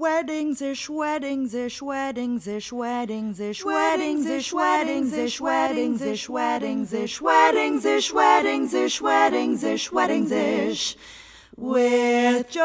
Weddings-ish, weddings-ish, weddings-ish, weddings-ish, weddings-ish, weddings-ish, weddings-ish, weddings-ish, weddings-ish, weddings-ish, weddings-ish, weddings-ish, with Jove.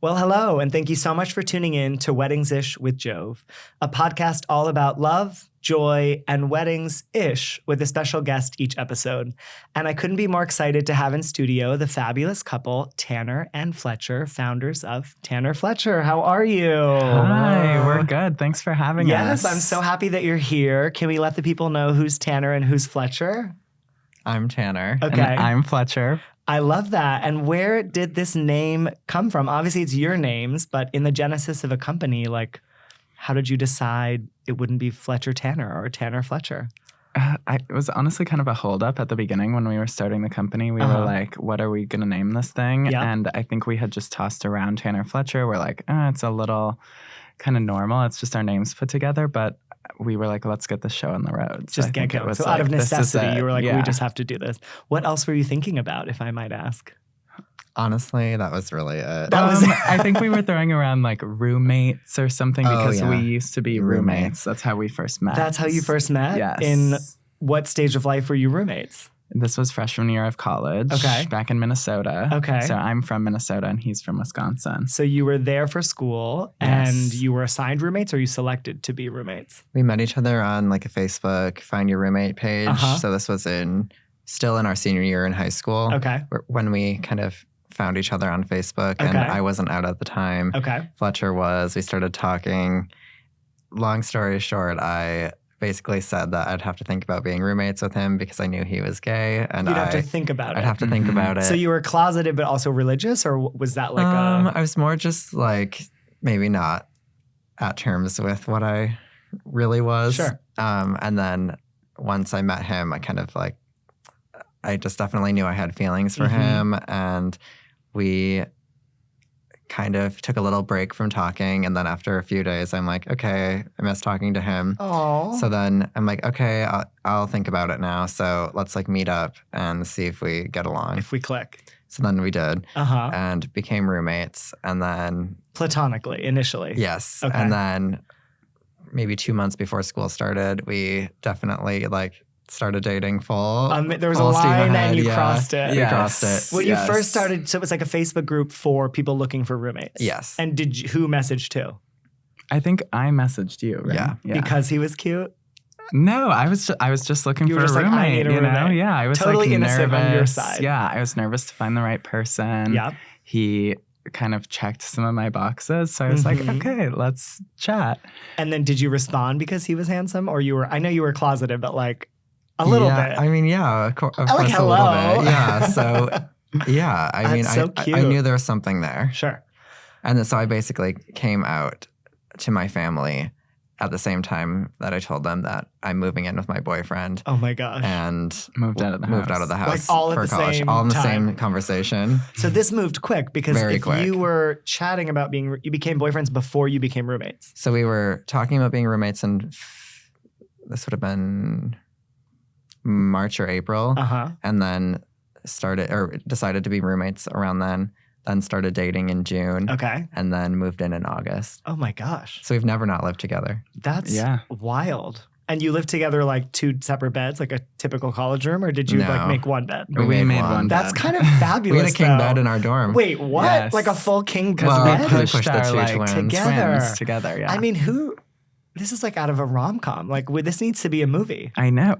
Well, hello, and thank you so much for tuning in to Weddings-ish with Jove, a podcast all about love, joy, and weddings-ish with a special guest each episode. And I couldn't be more excited to have in studio the fabulous couple, Tanner and Fletcher, founders of Tanner Fletcher. How are you? Hi, we're good. Thanks for having us. Yes, I'm so happy that you're here. Can we let the people know who's Tanner and who's Fletcher? I'm Tanner. Okay. And I'm Fletcher. I love that. And where did this name come from? Obviously, it's your names, but in the genesis of a company, like, how did you decide it wouldn't be Fletcher Tanner or Tanner Fletcher? It was honestly kind of a holdup at the beginning when we were starting the company. We were like, what are we going to name this thing? Yeah. And I think we had just tossed around Tanner Fletcher. We're like, it's a little kind of normal. It's just our names put together. But we were like, let's get the show on the road. Just get going. So out of necessity, you were like, we just have to do this. What else were you thinking about, if I might ask? Honestly, that was really it. I think we were throwing around like roommates or something because we used to be roommates. That's how we first met. That's how you first met? Yes. In what stage of life were you roommates? This was freshman year of college. Okay. Back in Minnesota. Okay. So I'm from Minnesota and he's from Wisconsin. So you were there for school and you were assigned roommates or you selected to be roommates? We met each other on like a Facebook Find Your Roommate page. So this was still in our senior year in high school. Okay. When we kind of found each other on Facebook and I wasn't out at the time. Okay. Fletcher was. We started talking. Long story short, I basically said that I'd have to think about being roommates with him because I knew he was gay. And You'd have to think about it. I'd have to think about it. So you were closeted but also religious, or was that like I was more just like maybe not at terms with what I really was. Sure. And then once I met him, I just definitely knew I had feelings for him. And we kind of took a little break from talking. And then after a few days, I'm like, okay, I miss talking to him. Oh. So then I'm like, okay, I'll think about it now. So let's like meet up and see if we get along. If we click. So then we did and became roommates. And then platonically, initially. Yes. Okay. And then maybe 2 months before school started, we definitely started dating full. There was a line and you crossed it. We crossed it. When you first started, so it was like a Facebook group for people looking for roommates. Yes. And who messaged who? I think I messaged you, right? Yeah. Because he was cute? No, I was just looking for a roommate. Like, I need a roommate. Yeah, I was totally innocent nervous. on your side. Yeah, I was nervous to find the right person. Yeah. He kind of checked some of my boxes. So I was like, okay, let's chat. And then did you respond because he was handsome? Or I know you were closeted, but like a little bit. I mean, yeah, of course hello. a little bit. Yeah, so yeah, I mean, so cute. I knew there was something there. Sure. And then so I basically came out to my family at the same time that I told them that I'm moving in with my boyfriend. Oh my gosh. And moved out of the house. Like all for at the college. same all in the time. same conversation. So this moved quick because Very quick. You were chatting about you became boyfriends before you became roommates. So we were talking about being roommates and this would have been March or April. And then decided to be roommates around then started dating in June. Okay. And then moved in August. Oh my gosh. So we've never not lived together. That's wild. And you lived together like two separate beds, like a typical college room, or did you like make one bed? We made one bed. That's kind of fabulous. We had a king bed in our dorm. Wait, what? Yes. Like a full king bed? Because we pushed pushed the our two twins. twins together. Yeah. I mean, this is like out of a rom-com. Like this needs to be a movie. I know.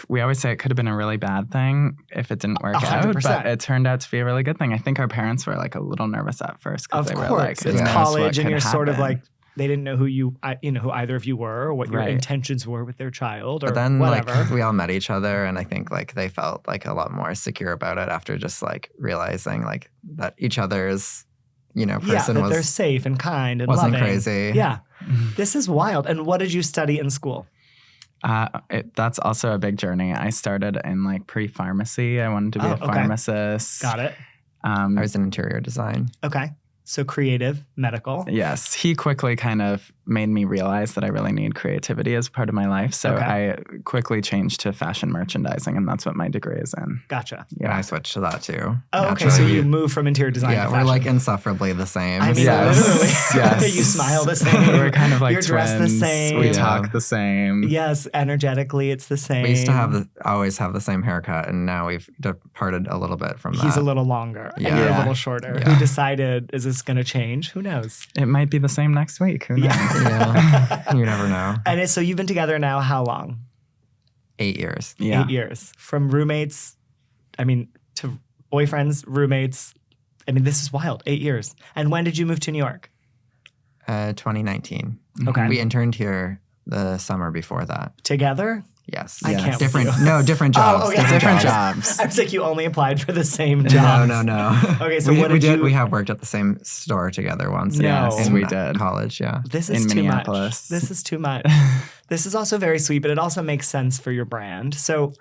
We always say it could have been a really bad thing if it didn't work 100%. out, but it turned out to be a really good thing. I think our parents were like a little nervous at first because they were like, it's college and you're sort of happen?" like, they didn't know who either of you were or what your intentions were with their child or but then whatever. we all met each other and I think like they felt like a lot more secure about it after just like realizing like that each other's person that they're safe and kind and wasn't loving. Crazy. Yeah. This is wild. And what did you study in school? That's also a big journey. I started in like pre-pharmacy. I wanted to be a pharmacist. Got it. I was in interior design. Okay. So creative, medical. Yes. He quickly kind of made me realize that I really need creativity as part of my life. So I quickly changed to fashion merchandising, and that's what my degree is in. Gotcha. And I switched to that too. Oh, okay. So you moved from interior design to Yeah, fashion. we're like insufferably the same. I mean, literally. Yes. You smile the same. We're kind of like You're twins. dressed the same. We talk the same. Yes, energetically, it's the same. We used to always have the same haircut, and now we've departed a little bit from that. He's a little longer, and Yeah. you're a Yeah. little shorter. Yeah. Who decided, is this going to change? Who knows? It might be the same next week. Who knows? Yeah. You never know. And so you've been together now how long? 8 years. Yeah. 8 years. From roommates, to boyfriends, roommates. This is wild. 8 years. And when did you move to New York? 2019. Okay. We interned here the summer before that. Together? Yes. I can't different. with you. No, different jobs. Oh, okay. Different jobs. I was like, you only applied for the same job. No. Okay, so we, what we did you... We have worked at the same store together once. No. in we did. college. Yeah. This is in too Minneapolis. much. This is too much. This is also very sweet, but it also makes sense for your brand. So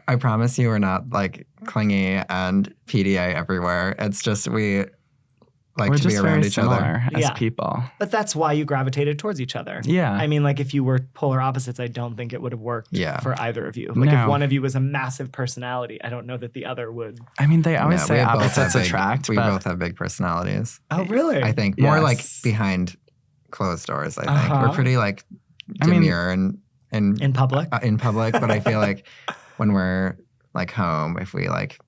I promise you, we're not like clingy and PDA everywhere. It's just we like We're to be just around very each similar other. as Yeah. people. but that's why you gravitated towards each other. Yeah. If you were polar opposites, I don't think it would have worked Yeah. for either of you. Like if No. one of you was a massive personality, I don't know that the other would. They always No, say we both have opposites attract. We but both have big personalities. Oh, really? I think more like Yes. behind closed doors. I think Uh-huh. we're pretty like I mean- demure and In public? in public, but I feel like when we're like home, if we like,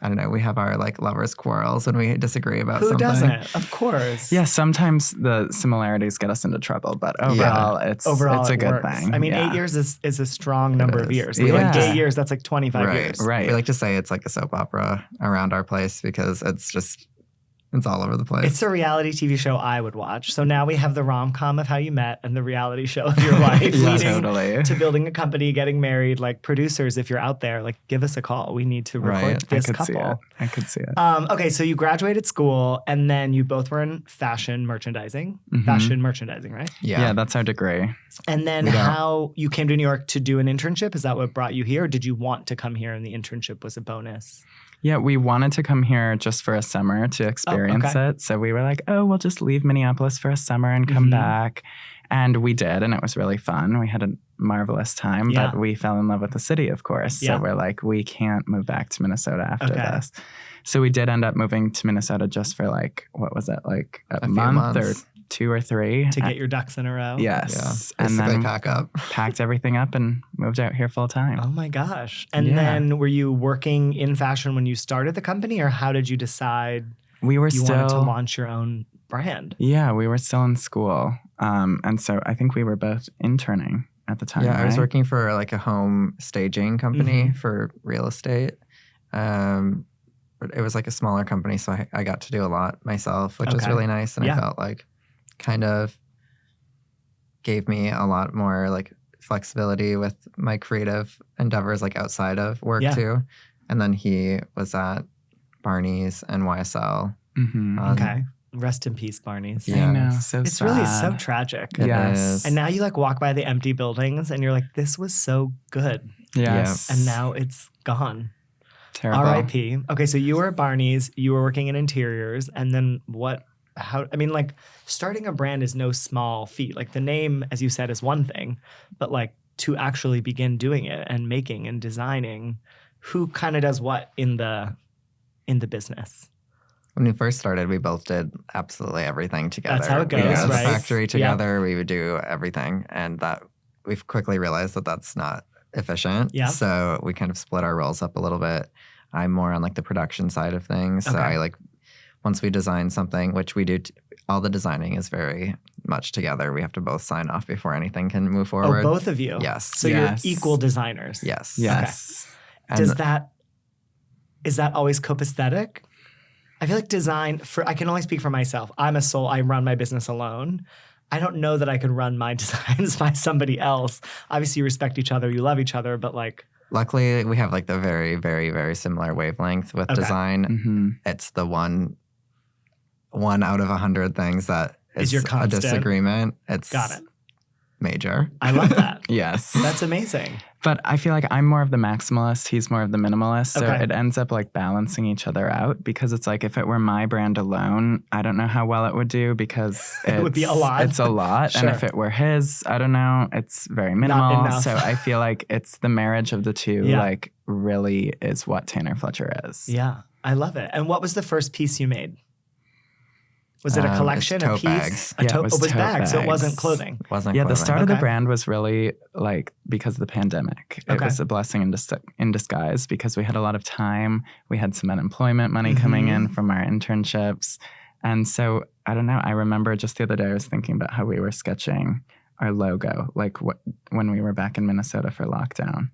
I don't know, we have our like lovers' quarrels when we disagree about Who something. doesn't? Of course. Yeah, sometimes the similarities get us into trouble, but overall, it's a it good works. thing. 8 years is a strong number of is. years. Yeah. Like 8 years, that's like 25 Right. years. Right. We like to say it's like a soap opera around our place because it's all over the place. It's a reality TV show I would watch. So now we have the rom-com of how you met and the reality show of your life Yeah, leading totally. to building a company, getting married. Like producers, if you're out there, like give us a call. We need to record Right. this I could see it. couple. I could see it. Okay, so you graduated school and then you both were in fashion merchandising. Mhm. Fashion merchandising, right? Yeah, that's our degree. And then We don't. how you came to New York to do an internship? Is that what brought you here? Or did you want to come here and the internship was a bonus? Yeah, we wanted to come here just for a summer to experience okay. it. So we were like, we'll just leave Minneapolis for a summer and come Mhm. back. And we did, and it was really fun. We had a marvelous time, Yeah. but we fell in love with the city, of course. Yeah. So we're like, we can't move back to Minnesota after Okay. this. So we did end up moving to Minnesota just for like, what was it, like a few month or months. 2 or 3. To get your ducks in a row? Yes. Yeah. And Basically then pack up. packed everything up and moved out here full time. Oh my gosh. And Yeah. then were you working in fashion when you started the company or how did you decide We were you still wanted to launch your own brand? Yeah, we were still in school. And so I think we were both interning at the time. Yeah, I was right? working for like a home staging company Mhm. for real estate. But it was like a smaller company, so I got to do a lot myself, which was Okay. really nice. And Yeah. I felt like kind of gave me a lot more like flexibility with my creative endeavors, like outside of work Yeah. too. And then he was at Barney's and YSL. Mhm. Okay. Rest in peace, Barney's. Yeah. I know, so It's sad. really so tragic. It Yes. is. And now you like walk by the empty buildings and you're like, this was so good. Yes. And now it's gone. terrible. R.I.P. Okay, so you were at Barney's, you were working in interiors, and then starting a brand is no small feat. Like the name, as you said, is one thing, but like to actually begin doing it and making and designing, who kind of does what in the business? When we first started, we both did absolutely everything together. That's how it We goes, had the right? factory Yeah. together. We would do everything, and that we've quickly realized that that's not efficient. Yeah. So we kind of split our roles up a little bit. I'm more on like the production side of things. So Okay. I like once we design something, which we do, all the designing is very much together. We have to both sign off before anything can move Oh, forward. both of you? Yes. So Yes. you're equal designers? Yes. Yes. And Is that always copacetic? I feel like design I can only speak for myself. I run my business alone. I don't know that I could run my designs by somebody else. Obviously you respect each other, you love each other, but like, luckily, we have like the very, very, very similar wavelength with Okay. design. hmm It's the one out of 100 things that Is your a constant. disagreement. It's got it. major. I love that. Yes. That's amazing. But I feel like I'm more of the maximalist. He's more of the minimalist. So Okay. it ends up like balancing each other out because it's like if it were my brand alone, I don't know how well it would do because It would be a lot. It's a lot. Sure. And if it were his, I don't know, it's very minimal. enough. So I feel like it's the marriage of the two, Yeah. like really is what Tanner Fletcher is. Yeah, I love it. And what was the first piece you made? Was it a collection, it's a tote piece? bags. Yeah, it was tote bags, so it wasn't bags. clothing. Wasn't Yeah, the clothing. start of the Okay. brand was really like because of the pandemic. It Okay. was a blessing in disguise because we had a lot of time. We had some unemployment money coming in from our internships. And so, I don't know, I remember just the other day I was thinking about how we were sketching our logo, like when we were back in Minnesota for lockdown.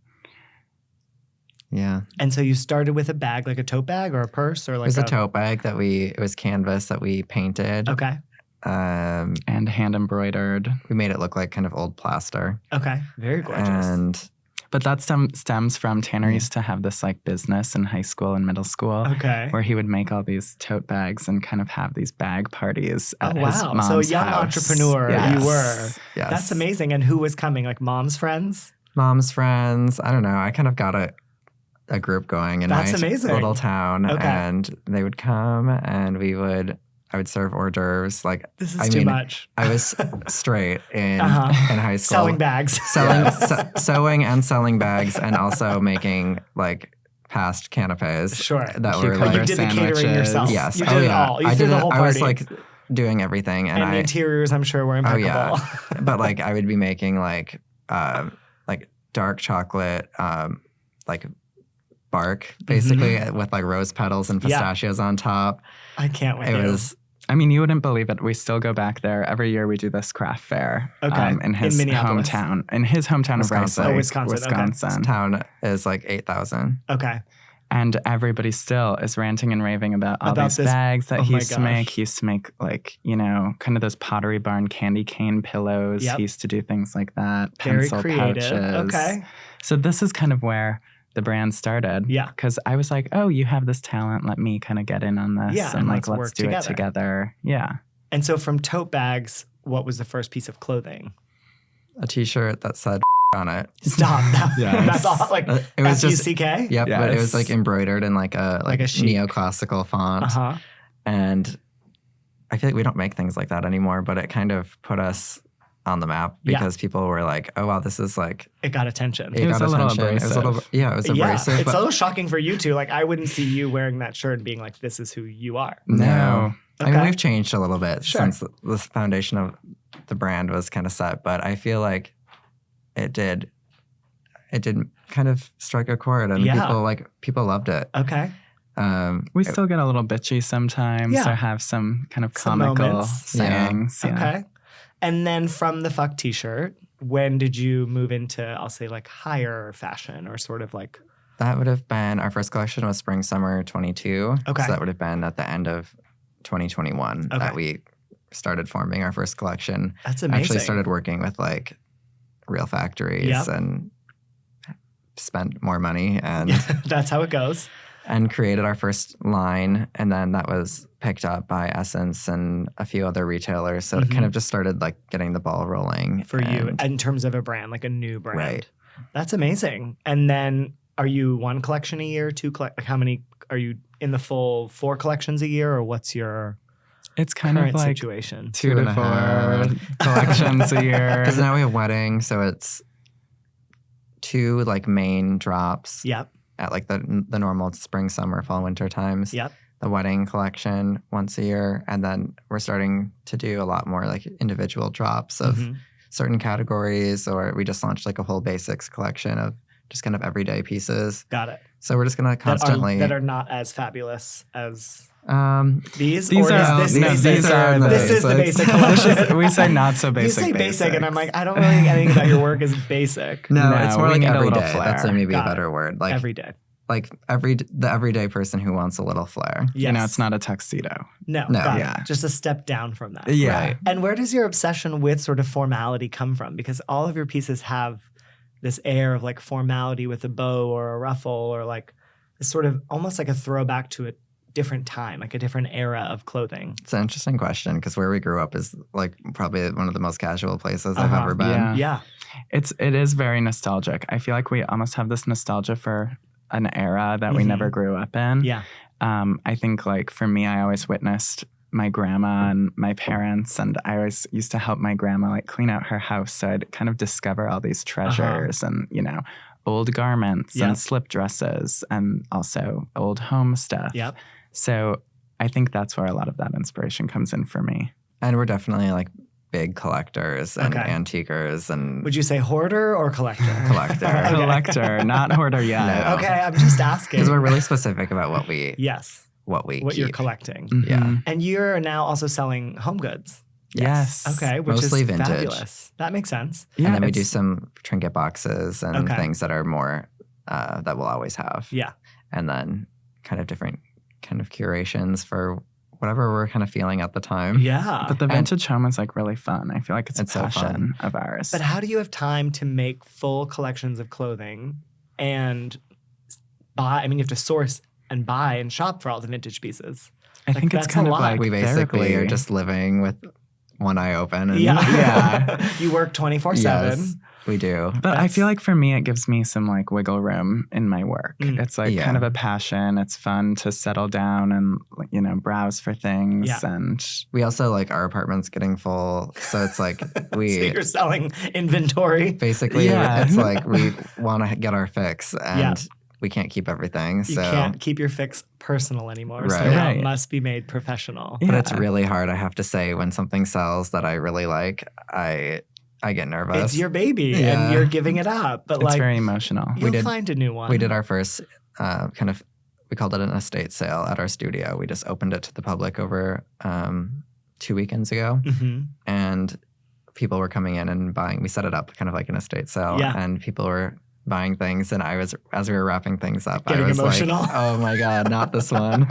Yeah. And so you started with a bag, like a tote bag or a purse or It like was a tote bag it was canvas that we painted. Okay. And hand embroidered. We made it look like kind of old plaster. Okay. Very gorgeous. And But that stems from Tanner used to have this like business in high school and middle school. Okay. Where he would make all these tote bags and kind of have these bag parties at Oh, his wow. mom's So a young house. entrepreneur Yes. you were. yes. That's amazing. And who was coming? Like mom's friends? Mom's friends. I don't know. I kind of got a group going in That's my amazing. little town. Okay. And they would come and I would serve hors d'oeuvres. Like, This is I too mean, much. I was straight in Uh-huh. in high school. Selling bags. Sewing and selling bags, and also making like past canapes. Sure. That were Cucumber But you like, did the catering sandwiches. yourself. yes. You did it all. You I threw did the it. whole I party. was like doing everything, and the interiors, I'm sure, were oh impeccable. yeah, but like I would be making like dark chocolate, like bark basically with like rose petals and Mm-hmm. Yeah. pistachios on top. I can't wait. It was I mean, you wouldn't believe it. We still go back there. Every year we do this craft fair Okay. in his In Minneapolis. hometown. In his hometown Wisconsin. of Oh, Rice Lake, Wisconsin. Okay. town is like 8,000. Okay. And everybody still is ranting and raving about all About these this- bags that oh he my used to gosh. make. He used to make like, kind of those Pottery Barn candy cane pillows. Yep. He used to do things like that. Very Pencil creative. pouches. Okay. So this is kind of where the brand started. Yeah. Because I was like, oh, you have this talent. Let me kind of get in on this. Yeah, And and like, let's let's work do together. it together. Yeah. And so from tote bags, what was the first piece of clothing? A T-shirt that said on it. Stop. Yes. That's all. Like It was just F-U-C-K? Yep, but it was Yes. like embroidered in like a chic. neoclassical font. Uh-huh. And I feel like we don't make things like that anymore, but it kind of put us on the map Yeah. because people were like, "Oh wow, this is like It got attention. It was got a little attention." It was a little, abrasive. yeah, it was abrasive. Yeah, it's but a little shocking for you two. Like, I wouldn't see you wearing that shirt and being like, "This is who you are." no, I mean Okay. we've changed a little bit Sure. since the foundation of the brand was kind of set, but I feel like it did kind of strike a chord, and Yeah. people loved it. Okay. We still get a little bitchy sometimes Yeah. or have some kind of Some comical moments. sayings. Yeah. Okay. And then from the fuck t-shirt, when did you move into, I'll say, like higher fashion or sort of like, That would have been our first collection was spring summer 22. Okay. So that would have been at the end of 2021 Okay. that we started forming our first collection. that's amazing. Actually started working with like real factories Yep. and spent more money and That's how it goes. and created our first line, and then that was picked up by Essence and a few other retailers. So it kind of just started like getting the ball rolling For you and- in terms of a brand, like a new brand. Right. That's amazing. And then are you one collection a year, like how many are you in the full 4 collections a year, or what's your It's kind current of like situation? 2 to 4 2.5 collections a year. Because now we have weddings, so it's 2 like main drops Yep. at like the normal spring, summer, fall, winter times. Yep. The wedding collection once a year, and then we're starting to do a lot more like individual drops of Mhm. certain categories, or we just launched like a whole basics collection of just kind of everyday pieces. Got it. So we're just gonna constantly. That are not as fabulous as These. these, or are is this no, basic? these are the This is the basics. basic collection. We say not so basic. You say basic, and I'm like, I don't really think anything about your work is basic. No, No, it's more we like need a little everyday. That's flair. maybe Got a it. better word. Like Every day. like the everyday person who wants a little flair. Yes. It's not a tuxedo. No, No. got it. Yeah. Just a step down from that. Yeah. Right. And where does your obsession with sort of formality come from? Because all of your pieces have this air of like formality with a bow or a ruffle, or like this sort of almost like a throwback to different time, like a different era of clothing? It's an interesting question because where we grew up is like probably one of the most casual places I've ever been. Yeah. It is very nostalgic. I feel like we almost have this nostalgia for an era that we never grew up in. Yeah. I think like for me, I always witnessed my grandma and my parents, and I always used to help my grandma like clean out her house. So I'd kind of discover all these treasures and, you know, old garments and slip dresses and also old home stuff. Yep. So I think that's where a lot of that inspiration comes in for me. And we're definitely like big collectors and antiquers. And would you say hoarder or collector? Collector. Collector, not hoarder yet. No. Okay, I'm just asking. Because we're really specific about what we what you're keep. collecting. Yeah. And you're now also selling home goods. Yes. Okay, which Mostly is vintage. Fabulous. That makes sense. Yeah, And then we do some trinket boxes and Okay. things that are more that we'll always have. Yeah. And then kind of different kind of curations for whatever we're kind of feeling at the time. Yeah. But the vintage home is like really fun. I feel like it's a so passion fun. of ours. But how do you have time to make full collections of clothing and buy? I mean, you have to source and buy and shop for all the vintage pieces. I think it's that's kind a of lot. like We basically therapy. are just living with one eye open. And Yeah. You work 24/7. Yes, we do. But I feel like for me, it gives me some like wiggle room in my work. It's like kind of a passion. It's fun to settle down and, you know, browse for things. Yeah. And We also like our apartment's getting full. So it's like So you're selling inventory. basically it's like we want to get our fix and we can't keep everything. You So can't keep your fix personal anymore. So Right. now it Right. must be made professional. But it's really hard, I have to say, when something sells that I really like, I get nervous. It's your baby Yeah. and you're giving it up. But it's like, very emotional. you'll find a new one. We did our first kind of, we called it an estate sale at our studio. We just opened it to the public over 2 weekends ago. Mm-hmm. And people were coming in and buying. We set it up kind of like an estate sale. Yeah. And people were buying things. And I was, as we were wrapping things up, Getting I was emotional. like, oh my God, not this one.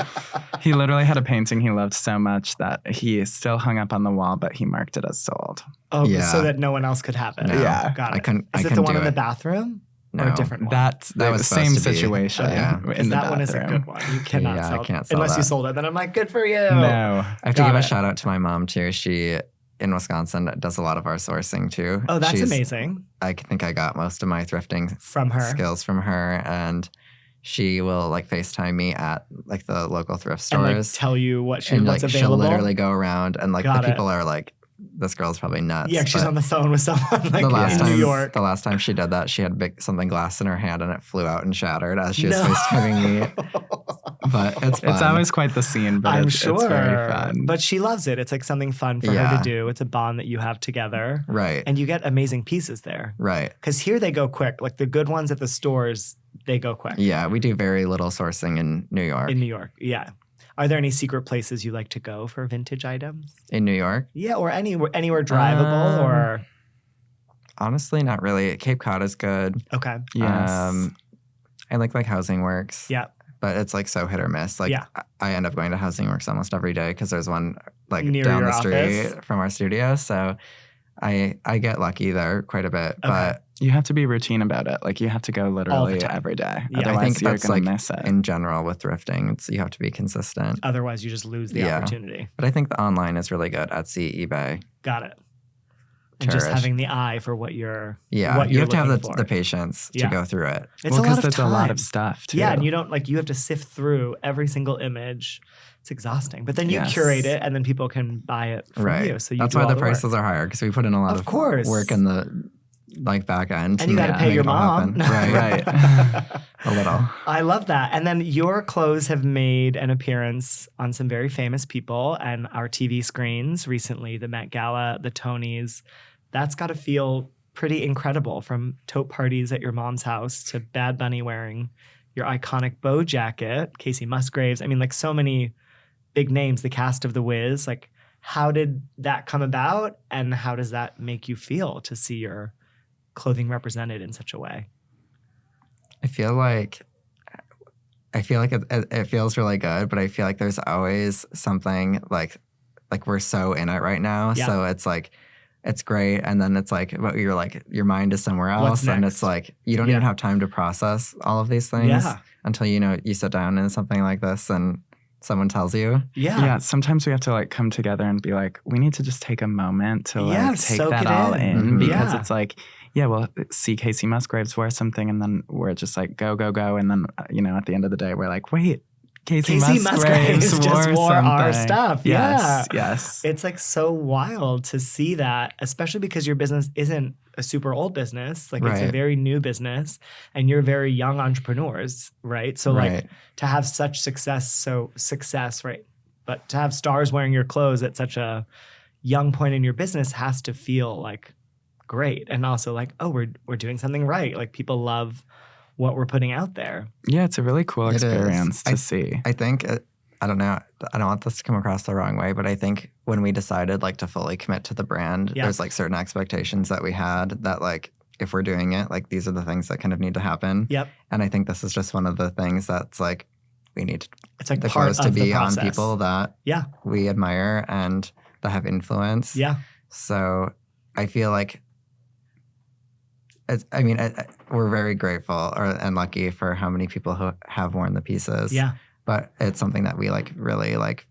He literally had a painting he loved so much that he still hung up on the wall, but he marked it as sold. Oh, Yeah. so that no one else could have it. No, Yeah. Got I it. couldn't- I Is it the couldn't one do in the it. bathroom? Or No. a different one? That That was was same supposed to be. situation. Yeah. in Because the that one is a bathroom. good one. You cannot Yeah, I sell can't sell unless you that. sold it. Then I'm like, good for you. No. I have to Got give it. a shout out to my mom too. She in Wisconsin does a lot of our sourcing too. Oh, that's She's- amazing. I think I got most of my thrifting From her. skills from her, and she will like FaceTime me at like the local thrift And like stores, tell you what's and like she'll available. literally go around and like Got the it. people are like, this girl's probably nuts. Yeah, she's but on the phone with someone like the last in time, New York. The last time she did that, she had something glass in her hand and it flew out and shattered as she was No. FaceTiming me. But it's fun. It's always quite the scene, but I'm it's sure. very fun. But she loves it. It's like something fun for her Yeah. to do. It's a bond that you have together. right, And you get amazing pieces there. right. Because here they go quick. Like the good ones at the stores, they go quick. Yeah, we do very little sourcing in New York. In New York, yeah. Are there any secret places you like to go for vintage items? In New York, Yeah, or anywhere drivable or honestly, not really. Cape Cod is good. okay. Yes. I like Housing Works. Yeah. But it's like so hit or miss. Like Yeah. I end up going to Housing Works almost every day because there's one like Near down your the street office? from our studio. So I get lucky there quite a bit. But You have to be routine about it. Like you have to go literally time. every day. Yeah, I Otherwise, I think you're that's going like to miss it. in general with thrifting, you have to be consistent. Otherwise, you just lose the Yeah. opportunity. But I think the online is really good. Etsy, eBay. Got it. And just Cherish. having the eye for what you're Yeah, what you you're have to have looking for. the patience Yeah. to go through it. It's well, a lot of there's time. a lot of stuff too. Yeah, and you don't you have to sift through every single image. It's exhausting. But then you Yes. curate it and then people can buy it from Right. you. So you That's do why all the work. prices are higher because we put in a lot Of of course. work in the like back end. And you got to pay make your it all mom. happen. Right. A little. I love that. And then your clothes have made an appearance on some very famous people and our TV screens recently, the Met Gala, the Tonys. That's got to feel pretty incredible, from tote parties at your mom's house to Bad Bunny wearing your iconic bow jacket, Kacey Musgraves. I mean, like so many big names, the cast of The Wiz. Like, how did that come about? And how does that make you feel to see your clothing represented in such a way? I feel like it feels really good, but I feel like there's always something like we're so in it right now. Yeah. So it's like it's great, and then it's like but you're like your mind is somewhere else, What's and next? it's like you don't Yeah. even have time to process all of these things Yeah. until you sit down in something like this and someone tells you. Yeah, sometimes we have to like come together and be like, we need to just take a moment to like take soak that it all in because Yeah. it's like, we'll see Kacey Musgraves wear something and then we're just like, go. And then, at the end of the day, we're like, wait, Kacey Musgraves just wore our something. stuff. Yes. It's like so wild to see that, especially because your business isn't a super old business. Like it's a Right. very new business and you're very young entrepreneurs, right? So like to have such success, right? But to have stars wearing your clothes at such a young point in your business has to feel like great. And also like, oh, we're doing something right. Like people love what we're putting out there. Yeah, it's a really cool experience to see. I think, I don't know, I don't want this to come across the wrong way, but I think when we decided like to fully commit to the brand, there's like certain expectations that we had that like, if we're doing it, like these are the things that kind of need to happen. Yep. And I think this is just one of the things that's like, we need it's like the part clothes to of the be on process. people that we admire and that have influence. Yeah. So I feel like, we're very grateful and lucky for how many people who have worn the pieces. Yeah. But it's something that we like really like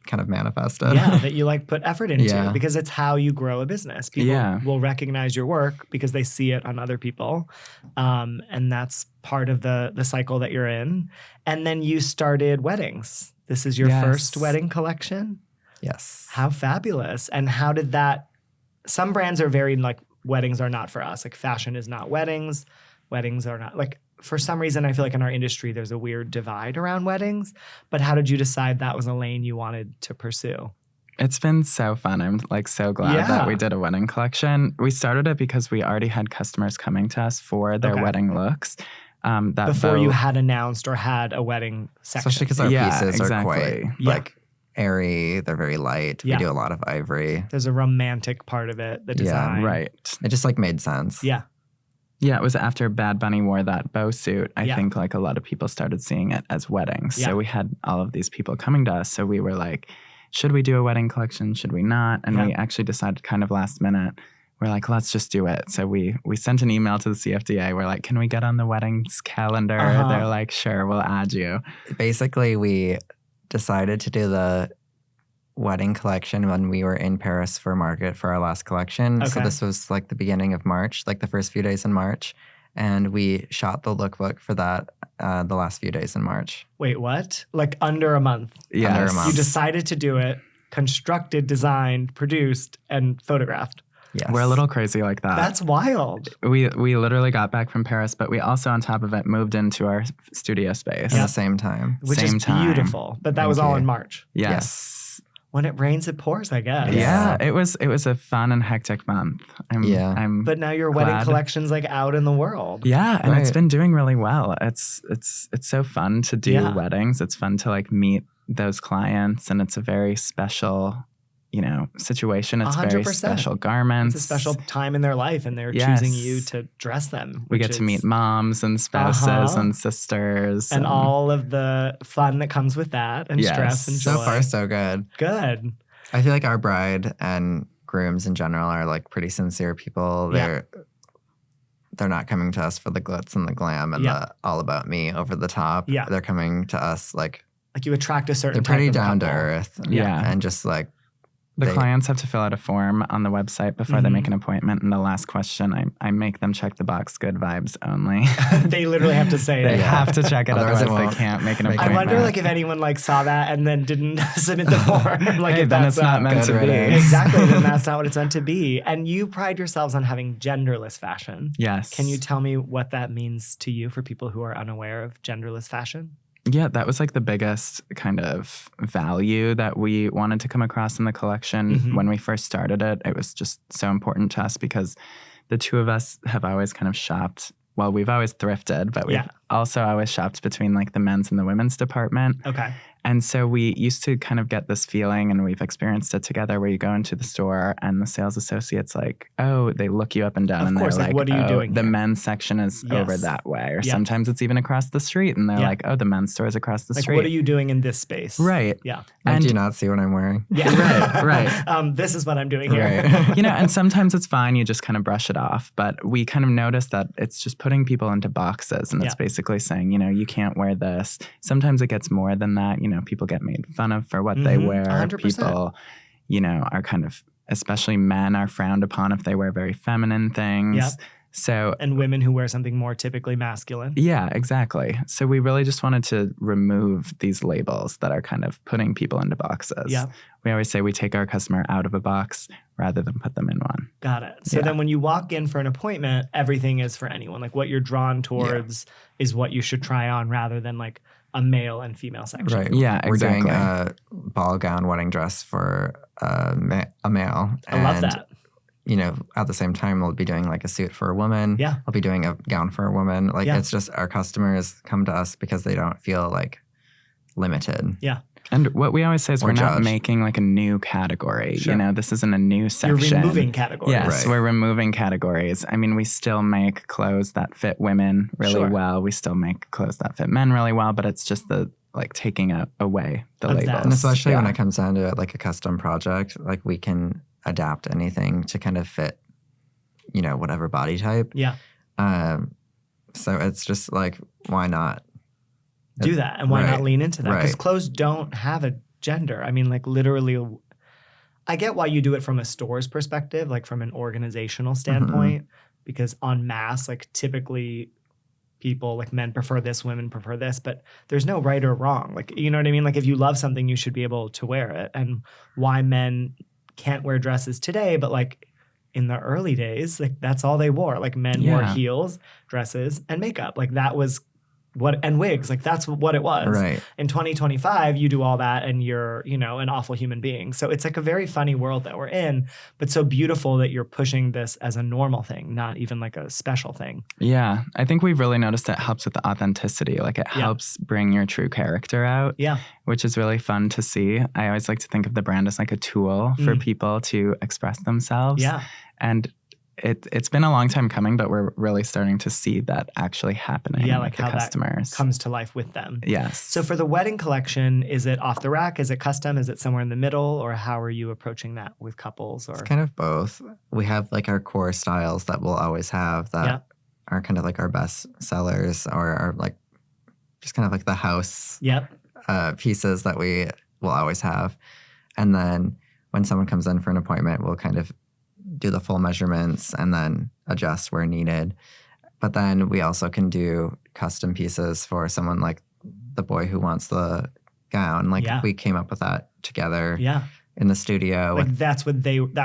kind of manifested. Yeah, that you like put effort into because it's how you grow a business. People will recognize your work because they see it on other people. And that's part of the cycle that you're in. And then you started weddings. This is your first wedding collection? Yes. How fabulous. And how did that, some brands are very like, weddings are not for us. Like fashion is not weddings. Weddings are not like, for some reason, I feel like in our industry, there's a weird divide around weddings. But how did you decide that was a lane you wanted to pursue? It's been so fun. I'm like so glad that we did a wedding collection. We started it because we already had customers coming to us for their wedding looks. Before you had announced or had a wedding section. Especially because our pieces are quite like airy. They're very light. We do a lot of ivory. There's a romantic part of it, the design. Yeah, right. It just like made sense. Yeah. Yeah, it was after Bad Bunny wore that bow suit. I think like a lot of people started seeing it as weddings. So we had all of these people coming to us. So we were like, should we do a wedding collection? Should we not? And we actually decided kind of last minute. We're like, let's just do it. So we sent an email to the CFDA. We're like, can we get on the weddings calendar? They're like, sure, we'll add you. Basically, we decided to do the wedding collection when we were in Paris for market for our last collection. So this was like the beginning of March, like the first few days in March. And we shot the lookbook for that the last few days in March. Wait, what? Like under a month? Yeah. Under a month. You decided to do it, constructed, designed, produced, and photographed. Yes. We're a little crazy like that. That's wild. We literally got back from Paris, but we also, on top of it, moved into our studio space. At the same time. Which Same is time. beautiful. But that was all in March. Yes. When it rains, it pours, I guess. Yeah, it was a fun and hectic month. But now your wedding collection's like out in the world. Yeah, and it's been doing really well. It's so fun to do weddings. It's fun to like meet those clients, and it's a very special, situation. It's 100%. very special garments. It's a special time in their life, and they're choosing you to dress them. We get to meet moms and spouses and sisters. And all of the fun that comes with that, and stress and joy. So far, so good. Good. I feel like our bride and grooms in general are like pretty sincere people. They're not coming to us for the glitz and the glam and the all about me over the top. Yeah. They're coming to us like you attract a certain they're pretty type of down to couple. earth. Yeah. And just like the clients have to fill out a form on the website before they make an appointment. And the last question, I make them check the box, good vibes only. They literally have to say They it. have to check it, Otherwise otherwise they can't make an appointment. I wonder if anyone saw that and then didn't submit the form. Hey, then it's not meant to be. Exactly, then that's not what it's meant to be. And you pride yourselves on having genderless fashion. Yes. Can you tell me what that means to you for people who are unaware of genderless fashion? Yeah, that was like the biggest kind of value that we wanted to come across in the collection. When we first started it, it was just so important to us because the two of us have always kind of shopped. Well, we've always thrifted, but we've also always shopped between like the men's and the women's department. Okay. And so we used to kind of get this feeling, and we've experienced it together, where you go into the store and the sales associate's like, oh, they look you up and down. Of and course, they're like, what are you doing The here? men's section is over that way. Or sometimes it's even across the street. And they're like, oh, the men's store is across the street. What are you doing in this space? Right. Yeah. do you not see what I'm wearing? Yeah. Right. This is what I'm doing here. Right. And sometimes it's fine. You just kind of brush it off. But we kind of noticed that it's just putting people into boxes. And it's basically saying, you can't wear this. Sometimes it gets more than that. people get made fun of for what they wear. 100%. People, are kind of, especially men are frowned upon if they wear very feminine things. Yep. So, and women who wear something more typically masculine. Yeah, exactly. So we really just wanted to remove these labels that are kind of putting people into boxes. Yeah. We always say we take our customer out of a box rather than put them in one. Got it. So then when you walk in for an appointment, everything is for anyone. Like what you're drawn towards is what you should try on rather than like a male and female section. Right. Yeah, We're exactly. doing a ball gown wedding dress for a male. I love that. At the same time, we'll be doing like a suit for a woman. Yeah. I'll be doing a gown for a woman. Like it's just our customers come to us because they don't feel like limited. Yeah. And what we always say is Or we're not judged. making like a new category. Sure. This isn't a new section. You're removing categories. Yes, Right. we're removing categories. I mean, we still make clothes that fit women really Sure. well. We still make clothes that fit men really well, but it's just taking away the Of labels. that. And especially when Yeah. it comes down to like a custom project, like we can adapt anything to kind of fit, whatever body type. Yeah. So it's just like, why not? Do that. And why not Right. lean into that? Because Right. clothes don't have a gender. I mean, like literally, I get why you do it from a store's perspective, like from an organizational standpoint, because en masse, like typically people, like men prefer this, women prefer this, but there's no right or wrong. Like, you know what I mean? Like if you love something, you should be able to wear it. And why men can't wear dresses today, but like in the early days, like that's all they wore. Like men wore Yeah. heels, dresses, and makeup. Like that was and wigs. Like that's what it was. Right. In 2025, you do all that and you're, an awful human being. So it's like a very funny world that we're in, but so beautiful that you're pushing this as a normal thing, not even like a special thing. Yeah, I think we've really noticed it helps with the authenticity. Like it helps bring your true character out, Yeah. which is really fun to see. I always like to think of the brand as like a tool for people to express themselves. Yeah. And it's been a long time coming, but we're really starting to see that actually happening Yeah, with like the how customers. that comes to life with them. Yes. So for the wedding collection, is it off the rack? Is it custom? Is it somewhere in the middle? Or how are you approaching that with couples? Or It's kind of both. We have like our core styles that we'll always have that are kind of like our best sellers or are like just kind of like the house Yep. pieces that we will always have. And then when someone comes in for an appointment, we'll kind of do the full measurements and then adjust where needed. But then we also can do custom pieces for someone like the boy who wants the gown. Like we came up with that together in the studio. Like that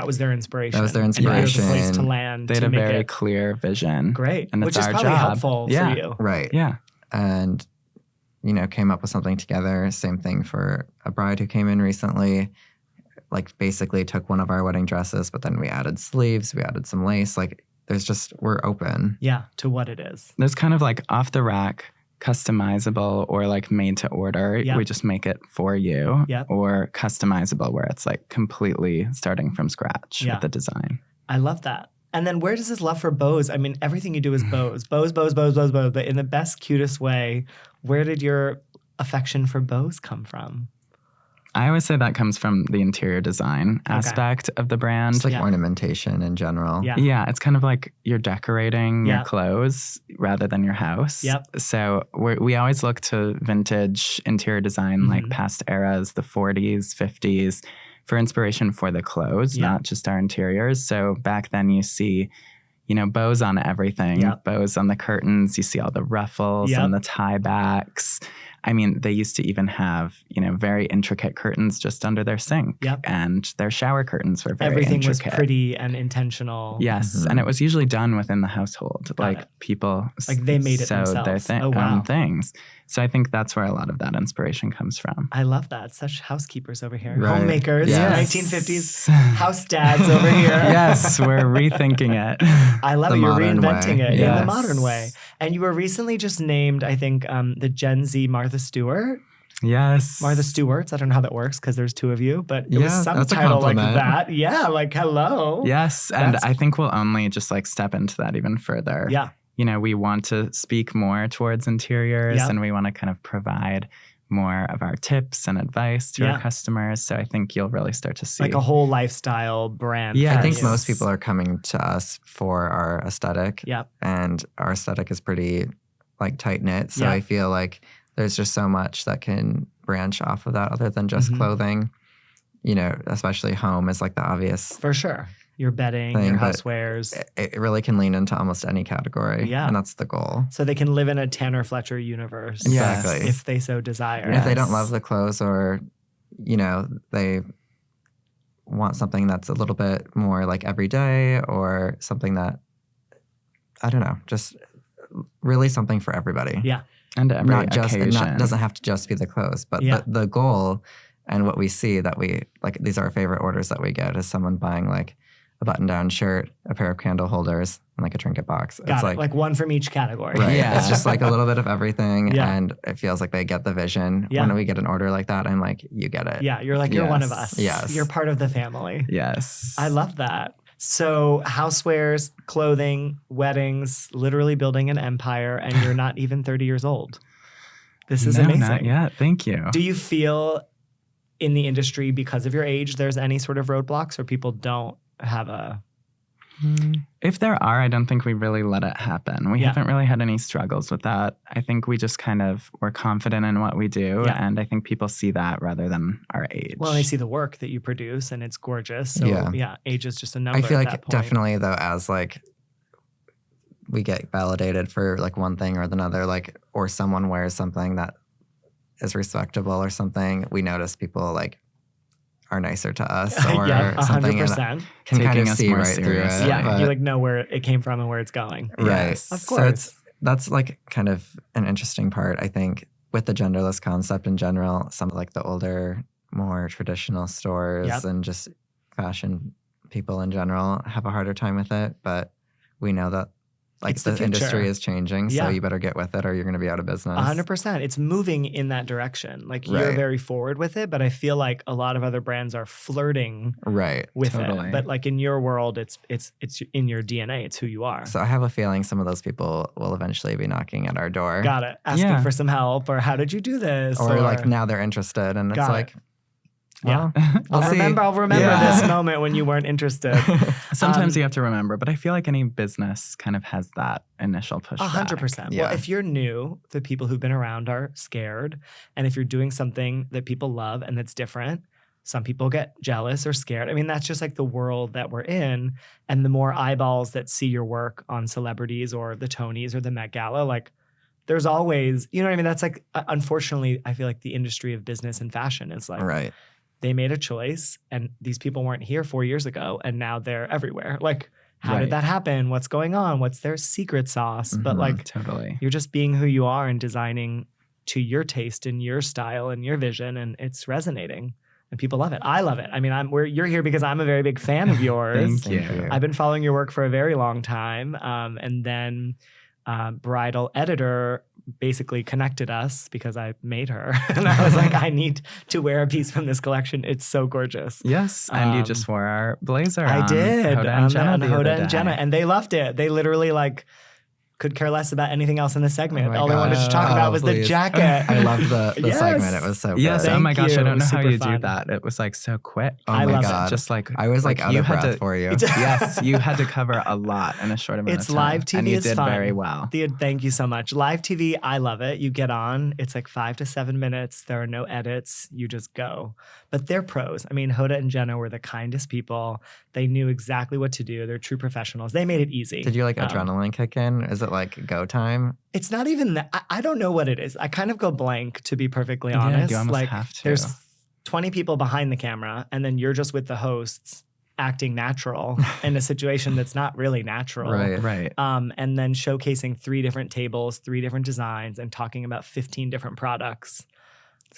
was their inspiration. That was their And you had a place inspiration. to land. They had to a make very it clear vision. great. And Which it's is our probably job. helpful Yeah. for you. Right. Yeah. And, came up with something together. Same thing for a bride who came in recently. Like basically took one of our wedding dresses, but then we added sleeves, we added some lace. Like we're open. Yeah, to what it is. There's kind of like off the rack, customizable or like made to order. Yeah. We just make it for you. Yeah. Or customizable where it's like completely starting from scratch with the design. I love that. And then where does this love for bows? I mean, everything you do is bows. Bows, but in the best, cutest way. Where did your affection for bows come from? I always say that comes from the interior design aspect of the brand. Just like ornamentation in general. Yeah. Yeah, it's kind of like you're decorating Yeah. your clothes rather than your house. Yep. So we always look to vintage interior design, like past eras, the 40s, 50s, for inspiration for the clothes, not just our interiors. So back then you see, bows on everything, bows on the curtains. You see all the ruffles and the tie backs. I mean, they used to even have, very intricate curtains just under their sink. Yep. And their shower curtains were very Everything intricate. was pretty and intentional. Yes. And it was usually done within the household. People Like they made it sewed their themselves. Oh, wow. own things. So I think that's where a lot of that inspiration comes from. I love that. Such housekeepers over here. Right. Homemakers. Yes. 1950s house dads over here. Yes, we're rethinking it. I love The it. You're modern reinventing way. it in the Yes. modern way. And you were recently just named, I think, the Gen Z Martha Stewart. Yes. Martha Stewart's. I don't know how that works because there's two of you, but it was Yeah, some that's a title like compliment. that. Yeah, like hello. Yes. And That's- I think we'll only just step into that even further. Yeah. We want to speak more towards interiors Yep. and we want to kind of provide more of our tips and advice to Yeah. our customers. So I think you'll really start to see. Like a whole lifestyle brand. Yeah, for I think you. most people are coming to us for our aesthetic. Yep. And our aesthetic is pretty tight knit. So Yeah. I feel like there's just so much that can branch off of that other than just clothing. You know, especially home is like the obvious For sure. Your bedding, thing, your but housewares. it really can lean into almost any category. Yeah. And that's the goal. So they can live in a Tanner Fletcher universe. Exactly. If they so desire. And if they don't love the clothes or, you know, they want something that's a little bit more like everyday or something that, I don't know, just really something for everybody. Yeah. And every Not just, occasion. it doesn't have to just be the clothes, but Yeah. the goal and what we see that we, like, these are our favorite orders that we get is someone buying like a button-down shirt, a pair of candle holders, and like a trinket box. Got it. Like one from each category. Right. Yeah. It's just like a little bit of everything. Yeah. And it feels like they get the vision. Yeah. When we get an order like that, I'm like, you get it. Yeah. You're like, you're one of Yes. us. Yes. You're part of the family. Yes. I love that. So housewares, clothing, weddings, literally building an empire, and you're not even 30 years old. This is amazing. Not yet. Thank you. Do you feel in the industry because of your age there's any sort of roadblocks, or people don't have a... If there are, I don't think we really let it happen. We Yeah. haven't really had any struggles with that. I think we just kind of were confident in what we do. Yeah. And I think people see that rather than our age. Well, they see the work that you produce and it's gorgeous. So Yeah. age is just a number I feel at like that point. definitely though, as like we get validated for like one thing or another, like, or someone wears something that is respectable or something, we notice people like are nicer to us or yeah, something 100%. and can kind Taking of us see more right through seriously. it. Yeah, but- you like know where it came from and where it's going. Right. Yes. Of So course. that's like kind of an interesting part, I think, with the genderless concept in general. Some of like the older, more traditional stores Yep. and just fashion people in general have a harder time with it. But we know that like It's the the industry future. is changing, so Yeah. you better get with it or you're going to be out of business. 100%. It's moving in that direction. Like you're Right. very forward with it, but I feel like a lot of other brands are flirting Right. with Totally. it. But like in your world, it's in your DNA. It's who you are. So I have a feeling some of those people will eventually be knocking at our door. Got it. Asking Yeah. for some help, or how did you do this? Or like now they're interested and it's Got it. like, Yeah. well, we'll see. I'll remember Yeah. this moment when you weren't interested. Sometimes you have to remember, but I feel like any business kind of has that initial pushback. 100%. Yeah. Well, if you're new, the people who've been around are scared. And if you're doing something that people love and that's different, some people get jealous or scared. I mean, that's just like the world that we're in. And the more eyeballs that see your work on celebrities or the Tonys or the Met Gala, like there's always, you know what I mean? That's like, unfortunately, I feel like the industry of business and fashion is like, Right. they made a choice and these people weren't here 4 years ago and now they're everywhere. Like, how Right. did that happen? What's going on? What's their secret sauce? But Mhm. like, Totally. you're just being who you are and designing to your taste and your style and your vision, and it's resonating and people love it. I love it. I mean, you're here because I'm a very big fan of yours. Thank you. Thank you. I've been following your work for a very long time. And then Bridal Editor basically connected us because I made her. And I was like, I need to wear a piece from this collection. It's so gorgeous. Yes, and you Um, just wore our blazer. I on did Hoda on and Jenna. the Hoda other and Jenna, day. and they loved it. They literally like could care less about anything else in the segment. Oh my All they wanted to gosh. talk about Oh, was the please. jacket. I loved the Yes. segment. It was so Yes, good. oh my Thank gosh, I you. don't know how Super you fun. do that. It was like so quick. Oh I my love it. God. Just like I was like out you of had breath to, for you. Yes, you had to cover a lot in a short amount It's of time. live TV and you is did fun. very well. Thank you so much. Live TV, I love it. You get on, it's like 5 to 7 minutes. There are no edits. You just go. But they're pros. I mean, Hoda and Jenna were the kindest people. They knew exactly what to do. They're true professionals. They made it easy. Did you like adrenaline kick in? Is it like go time? It's not even that. I don't know what it is. I kind of go blank, to be perfectly Yeah, honest. you almost like, have to. there's 20 people behind the camera, and then you're just with the hosts acting natural in a situation that's not really natural. Right. Right. And then showcasing 3 different tables, 3 different designs, and talking about 15 different products,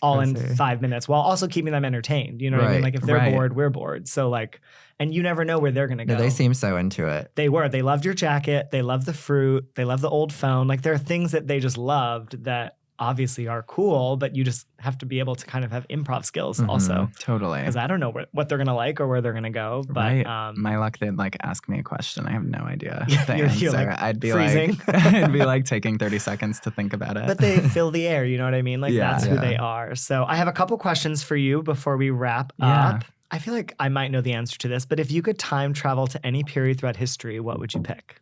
all in crazy. 5 minutes, while also keeping them entertained. You know what I mean? Right, Like if they're right. bored, we're bored. So like, and you never know where they're gonna go. No, they seem so into it. They were. They loved your jacket. They loved the fruit. They loved the old phone. Like there are things that they just loved that obviously are cool, but you just have to be able to kind of have improv skills Mhm. also. Totally. Because I don't know what they're gonna like or where they're gonna go. But Right. My luck, they'd like ask me a question. I have no idea Yeah, the you're answer. like I'd be freezing. like, I'd be like taking 30 seconds to think about it. but they fill the air, you know what I mean? Like Yeah. that's who Yeah. they are. So I have a couple questions for you before we wrap Yeah. up. I feel like I might know the answer to this, but if you could time travel to any period throughout history, what would you pick?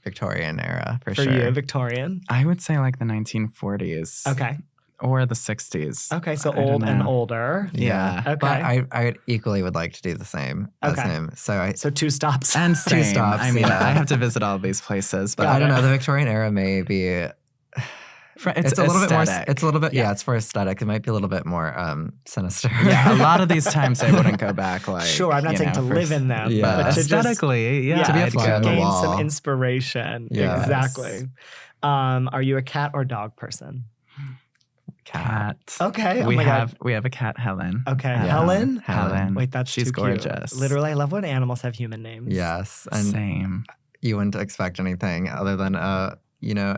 Victorian era for For sure. you, Victorian. I would say like the 1940s. Okay. or the 60s. Okay, so I don't old and know. older. Yeah. Okay. But I equally would like to do the same as him. So 2 stops. And Two same. stops, I mean, yeah. I have to visit all these places, but I don't know. The Victorian era may be. it's a little bit more. aesthetic. It's a little bit. Yeah, it's for aesthetic. It might be a little bit more sinister. Yeah, a lot of these times I wouldn't go back. Like, Sure, I'm not saying to live in them, Yeah. but to just aesthetically, yeah, To be a I'd fly on go. the gain wall. some inspiration. Yes. Exactly. Are you a cat or dog person? Cat. Okay. Oh we my have God. we have a cat, Helen. Okay. Yeah. Helen? Helen. Wait, that's she's too cute. gorgeous. Literally, I love when animals have human names. Yes, and Same. you wouldn't expect anything other than a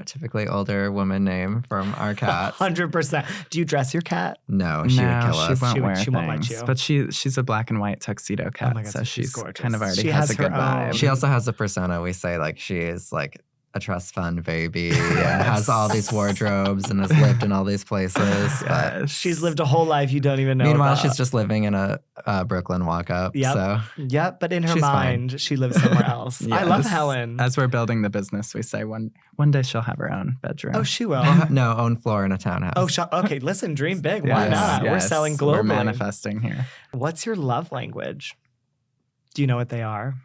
typically older woman name from our cat. 100%. Do you dress your cat? No, she would kill us. Won't wear She won't let things. you. But she's a black and white tuxedo cat, my God, so so she's she's gorgeous. kind of already She has has a good her vibe. own- She also has a persona. We say like she is like a trust fund baby and has all these wardrobes and has lived in all these places. But Yes. She's lived a whole life you don't even know meanwhile, about. she's just living in a Brooklyn walk-up. Yep. So Yep, but in her She's mind, she lives somewhere else. I love Yes. Helen. As we're building the business, we say one day she'll have her own bedroom. Oh, she will. no, own floor in a townhouse. Oh, okay. Listen, dream big. Why Yes, not? We're yes. selling globally. We're manifesting here. What's your love language? Do you know what they are?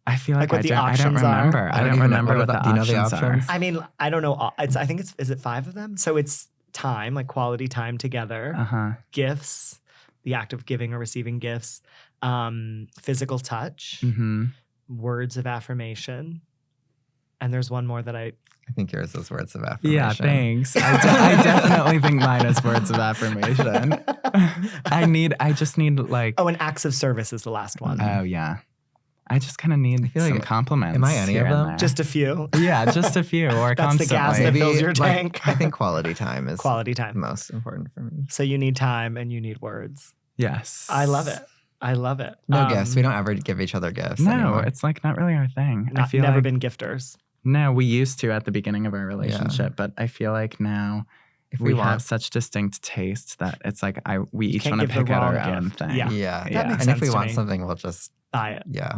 I feel like, Like what I the don't options are? remember. I don't even know. remember What what about- the do you know the options options? are. I mean, I don't know. I think is it 5 of them? So it's time, like quality time together, Uh-huh. gifts, the act of giving or receiving gifts, physical touch, Mm-hmm. words of affirmation, and there's one more that I. I think yours is words of affirmation. Yeah, thanks. I definitely think mine is words of affirmation. I just need like, Oh, and acts of service is the last one. oh yeah. I just kind of need feel like- some compliments. am I any here of and them? there. Just a few. Yeah, just a few or That's the gas constantly. that fills your like, tank. I think quality time is Quality time. most important for me. So you need time and you need words. Yes. I love it. I love it. No gifts. We don't ever give each other gifts. No, anymore. it's like not really our thing. I Not, feel never like, been gifters. No, we used to at the beginning of our relationship, but I feel like now if we we have want. such distinct taste that it's like we each can't want to give the pick out our wrong own gift. thing. Yeah. Yeah. That makes And if sense we to want me. something, we'll just Buy it. yeah.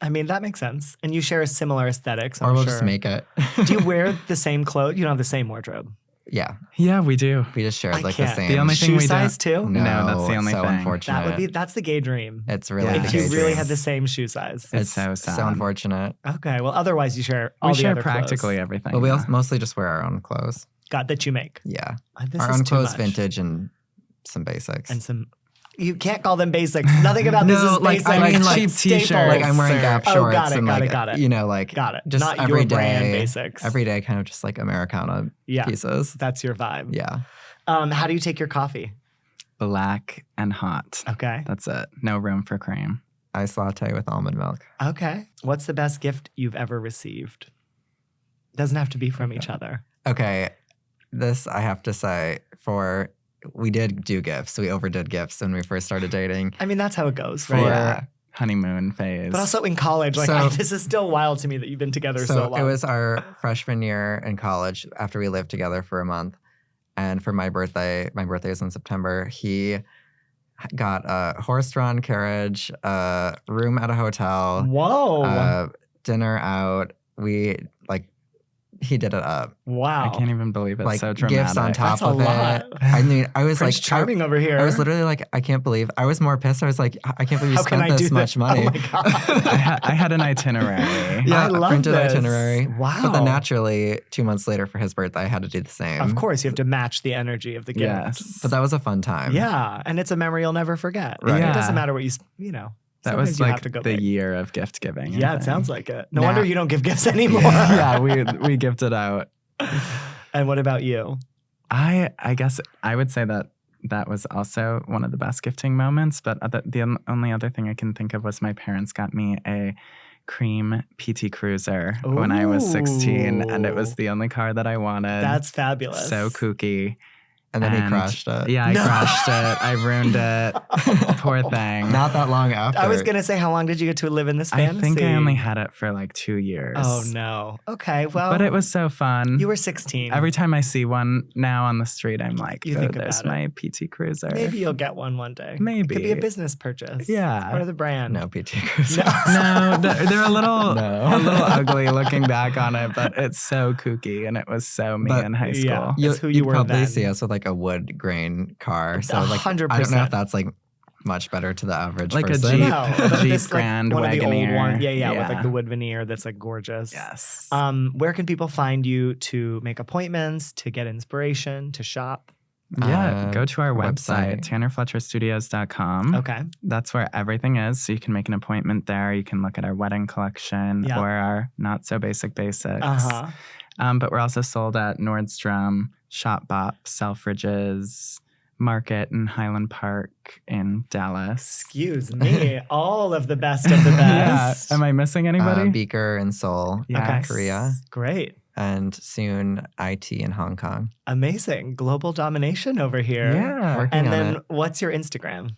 I mean, that makes sense. And you share a similar aesthetic. So Or I'm we'll sure. just make it. Do you wear the same clothes? You don't have the same wardrobe. Yeah. Yeah, we do. We just shared I like can't. the same. The only thing Shoe we size don't. too? No, that's the it's only so thing. unfortunate. That's the gay dream. It's really Yeah. the If gay you really dream. had the same shoe size. It's so sad. So unfortunate. Okay. Well, otherwise you share all We the share other practically clothes. everything. But we yeah. also mostly just wear our own clothes. Got that you make. Yeah. This Our is own too clothes, much. vintage, and some basics. And some. You can't call them basics. Nothing about this No, is like, basic. I mean, It's like cheap staples. t-shirts. like I'm wearing or- Gap Oh, shorts got it, and got like it, got it. you know like Got it. just Not every your brand day- basics. Every day, kind of just like Americana Yeah. pieces. That's your vibe. Yeah. How do you take your coffee? black and hot. Okay. That's it. No room for cream. Iced latte with almond milk. Okay. What's the best gift you've ever received? Doesn't have to be from each other. Okay, this I have to say we did do gifts. We overdid gifts when we first started dating. I mean, that's how it goes, For right? Yeah. honeymoon phase. But also in college, like So- this is still wild to me that you've been together so long. It was our freshman year in college after we lived together for a month. And for my birthday was in September, he got a horse-drawn carriage, a room at a hotel, Whoa. dinner out. He did it up. Wow. I can't even believe it's Like so dramatic. gifts on top That's a of lot. it. I mean, I was Prince like, Charming over here. I was literally like, I can't believe. I was more pissed. I was like, I can't believe you How can spent I do this much money. Oh my God. I had an itinerary. Yeah, I love printed this. itinerary. Wow. But then naturally, 2 months later for his birthday, I had to do the same. Of course, you have to match the energy of the gift. Yes. But that was a fun time. Yeah, and it's a memory you'll never forget. Right. It Yeah. doesn't matter what you know. That sometimes was you like have to go the big. year of gift giving. I Yeah, it think. sounds like it. No Now- wonder you don't give gifts anymore. Yeah, we gifted out. And what about you? I guess I would say that was also one of the best gifting moments. But the only other thing I can think of was my parents got me a cream PT Cruiser when I was 16, and it was Ooh. the only car that I wanted. That's fabulous. so kooky. And then he crashed it. Yeah, I No. crashed it. I ruined it. Poor thing. Not that long after. I was going to say, how long did you get to live in this I fantasy? think I only had it for like 2 years. Oh, no. Okay, well. But it was so fun. You were 16. Every time I see one now on the street, I'm like, You oh, think there's about my PT Cruiser. Maybe you'll get one day. Maybe. It could be a business purchase. Yeah. Part of the brand. No PT Cruiser. No, they're a little, No. a little ugly looking back on it, but it's so kooky and it was so me But- in high school. Yeah. You, That's who you you'd were probably then. see us with like a wood grain car. So like 100%. I don't know if that's like much better to the average Like a person. Jeep. No, A Jeep this, Grand one of the old Wagoneer. ones. Yeah, with Yeah. like the wood veneer that's like gorgeous. Yes. Where can people find you to make appointments, to get inspiration, to shop? Yeah, go to our website. website, tannerfletcherstudios.com. Okay. That's where everything is. So you can make an appointment there. You can look at our wedding collection Yeah. or our not so basic basics. Uh-huh. But we're also sold at Nordstrom, Shop Bop, Selfridges, Market in Highland Park in Dallas. Excuse me. All of the best of the best. Yeah. Am I missing anybody? Beaker in Seoul, Yes. Korea, Great. and soon IT in Hong Kong. Amazing. Global domination over here. Yeah. Working And on then it. what's your Instagram?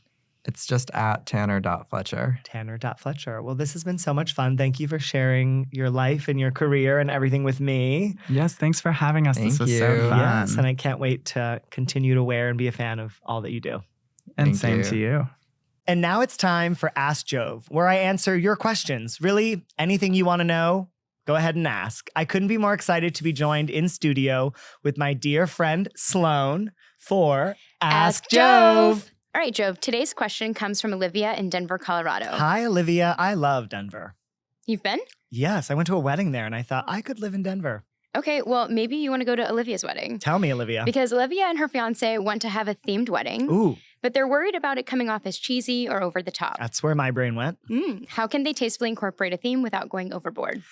It's just at Tanner.Fletcher. Tanner.Fletcher. Well, this has been so much fun. Thank you for sharing your life and your career and everything with me. Yes, thanks for having us. This Thank was so you. fun. Yes, and I can't wait to continue to wear and be a fan of all that you do. And Thank same you. to you. And now it's time for Ask Jove, where I answer your questions. Really, anything you want to know, go ahead and ask. I couldn't be more excited to be joined in studio with my dear friend Sloan for Ask Jove. All right, Jove, today's question comes from Olivia in Denver, Colorado. Hi, Olivia. I love Denver. You've been? Yes, I went to a wedding there and I thought I could live in Denver. Okay, well, maybe you want to go to Olivia's wedding. Tell me, Olivia. Because Olivia and her fiance want to have a themed wedding, Ooh, but they're worried about it coming off as cheesy or over the top. that's where my brain went. How can they tastefully incorporate a theme without going overboard?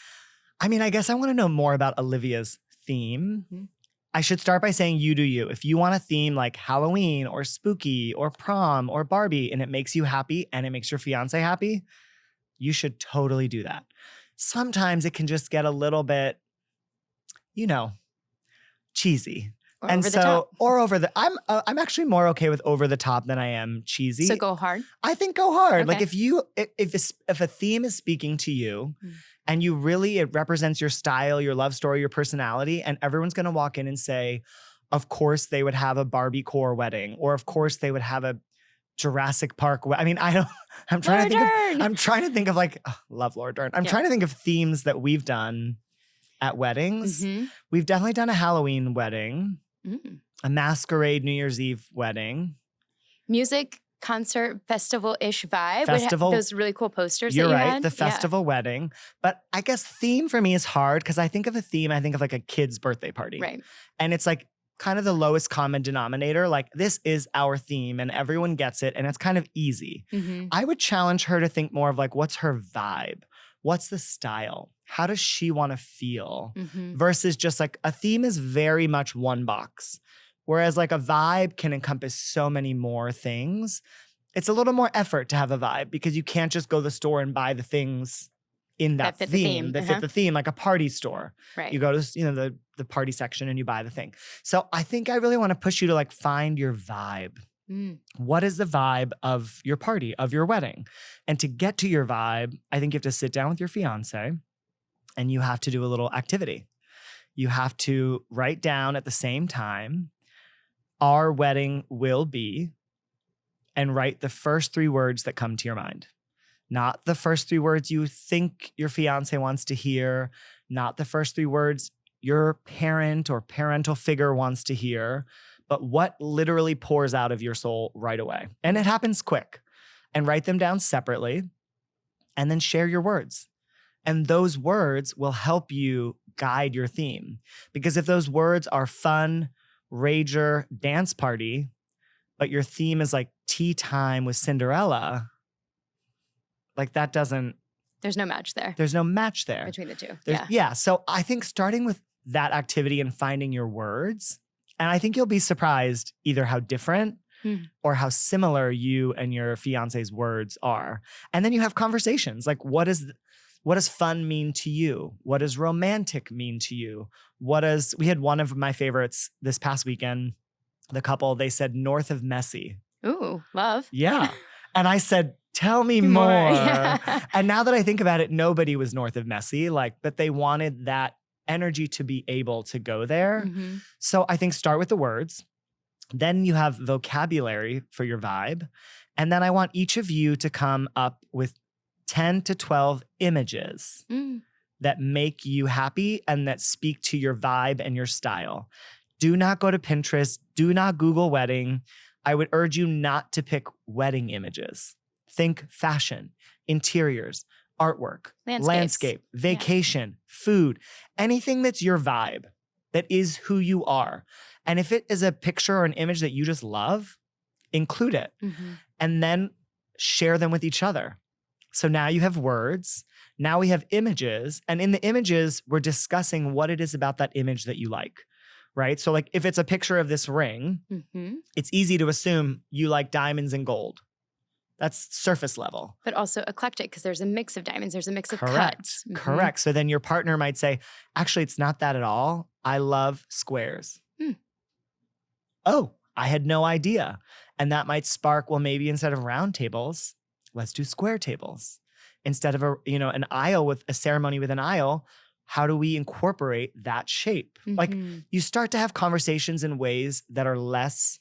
I mean, I guess I want to know more about Olivia's theme. Mhm. I should start by saying you do you. If you want a theme like Halloween or spooky or prom or Barbie and it makes you happy and it makes your fiance happy, you should totally do that. Sometimes it can just get a little bit, cheesy. Or and over so, the top? or over the, I'm actually more okay with over the top than I am cheesy. So go hard. I think go hard. Like Okay. if a theme is speaking to you Mm. and it represents your style, your love story, your personality, and everyone's going to walk in and say, of course they would have a Barbie core wedding, or of course they would have a Jurassic Park. I mean, I'm trying to think of like, love Laura Dern. I'm Yeah. trying to think of themes that we've done at weddings. Mhm. We've definitely done a Halloween wedding, Mm. a masquerade New Year's Eve wedding. Music, concert, festival-ish vibe. Would Festival. those really cool posters You're that you right, had. the Yeah. festival wedding. But I guess theme for me is hard because I think of a theme, I think of like a kid's birthday party. Right. And it's like kind of the lowest common denominator. Like this is our theme and everyone gets it and it's kind of easy. Mhm. I would challenge her to think more of like, what's her vibe? What's the style? How does she want to feel? Mhm. Versus just like a theme is very much one box. Whereas like a vibe can encompass so many more things. It's a little more effort to have a vibe because you can't just go to the store and buy the things in that That fit the theme theme, that uh-huh. fit the theme, like a party store. Right. You go to the party section and you buy the thing. So I think I really want to push you to like find your vibe. Mm. What is the vibe of your party, of your wedding? And to get to your vibe, I think you have to sit down with your fiance and you have to do a little activity. You have to write down at the same time, our wedding will be, and write the first 3 words that come to your mind. Not the first 3 words you think your fiance wants to hear, not the first 3 words your parent or parental figure wants to hear, but what literally pours out of your soul right away. And it happens quick. And write them down separately and then share your words. And those words will help you guide your theme. Because if those words are fun, rager, dance party, but your theme is like tea time with Cinderella, like that doesn't, There's no match there there's no match there. between the two. There's- Yeah. So I think starting with that activity and finding your words, and I think you'll be surprised either how different Hmm. or how similar you and your fiance's words are. And then you have conversations like, what does fun mean to you? What does romantic mean to you? We had one of my favorites this past weekend. the couple, they said north of Messy. Ooh, love. Yeah. And I said, tell me More. more. Yeah. And now that I think about it, nobody was north of Messy, but they wanted that energy to be able to go there. Mm-hmm. So I think start with the words. Then you have vocabulary for your vibe. And then I want each of you to come up with 10 to 12 images that make you happy and that speak to your vibe and your style. Do not go to Pinterest. Do not Google wedding. I would urge you not to pick wedding images. Think fashion, interiors, artwork, landscape, vacation, food, anything that's your vibe, that is who you are. And if it is a picture or an image that you just love, include it. Mm-hmm. And then share them with each other. So now you have words. Now we have images. And in the images, we're discussing what it is about that image that you like, right? So like if it's a picture of this ring, it's easy to assume you like diamonds and gold. That's surface level. But also eclectic because there's a mix of diamonds. There's a mix of Correct. cuts. Correct. So then your partner might say, actually, it's not that at all. I love squares. Oh, I had no idea. And that might spark, well, maybe instead of round tables, let's do square tables. Instead of an aisle with a ceremony with an aisle, how do we incorporate that shape? Like you start to have conversations in ways that are less